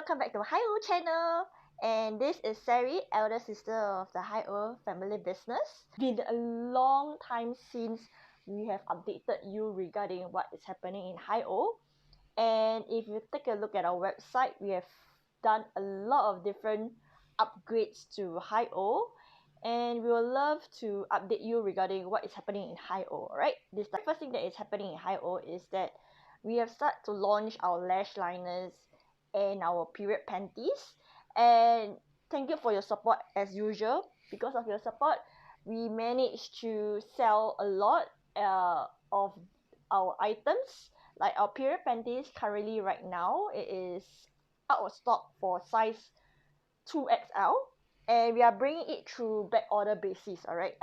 welcome back to HighOh channel. And this is Sari, elder sister of the HighOh family business. Been a long time since we have updated you regarding what is happening in HighOh. And if you take a look at our website, we have done a lot of different upgrades to HighOh. And we will love to update you regarding what is happening in HighOh, right? The first thing that is happening in HighOh is that we have started to launch our lash liners and our period panties. And thank you for your support as usual. Because of your support, we managed to sell a lot of our items. Like our period panties currently right now, it is out of stock for size 2XL. And we are bringing it through back order basis, alright?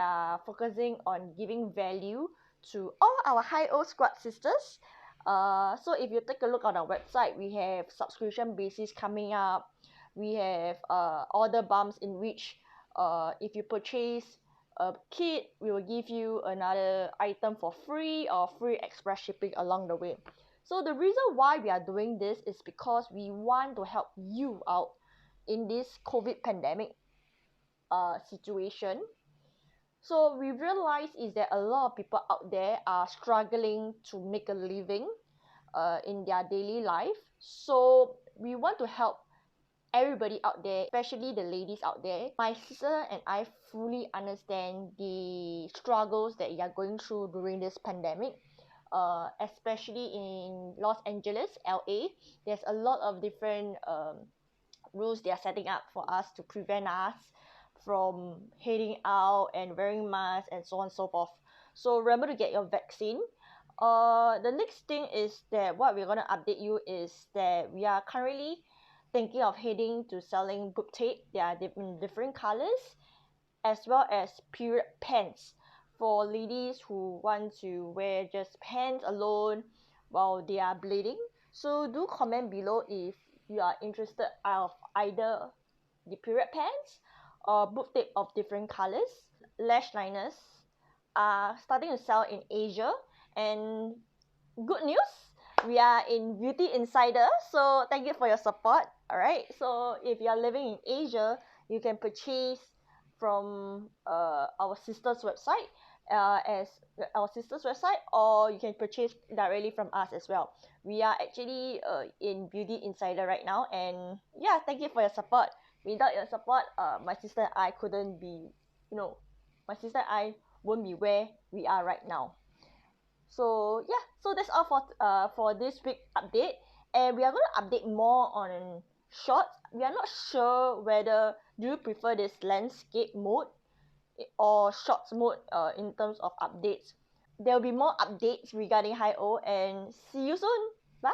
Focusing on giving value to all our HighOh squad sisters. So if you take a look on our website, we have subscription basis coming up. We have order bumps in which if you purchase a kit, we will give you another item for free or free express shipping along the way. So the reason why we are doing this is because we want to help you out in this COVID pandemic situation. So we realize is that a lot of people out there are struggling to make a living in their daily life. So we want to help everybody out there, especially the ladies out there. My sister and I fully understand the struggles that you are going through during this pandemic. Especially in Los Angeles, LA, there's a lot of different rules they are setting up for us to prevent us from heading out and wearing masks and so on and so forth. So remember to get your vaccine. The next thing is that what we're going to update you is that we are currently thinking of heading to selling boob tape. They are in different colors, as well as period pants for ladies who want to wear just pants alone while they are bleeding. So do comment below if you are interested of either the period pants or boob tape of different colors. Lash liners are starting to sell in Asia, and good news, we are in Beauty Insider, so thank you for your support. Alright, so if you are living in Asia, you can purchase from our sister's website, or you can purchase directly from us as well. We are actually in Beauty Insider right now, and yeah, thank you for your support. Without your support, my sister and I couldn't be, my sister and I won't be where we are right now. So yeah, so that's all for this week update, and we are going to update more on shorts. We are not sure whether do you prefer this landscape mode or shorts mode in terms of updates. There will be more updates regarding HighOh, and see you soon. Bye.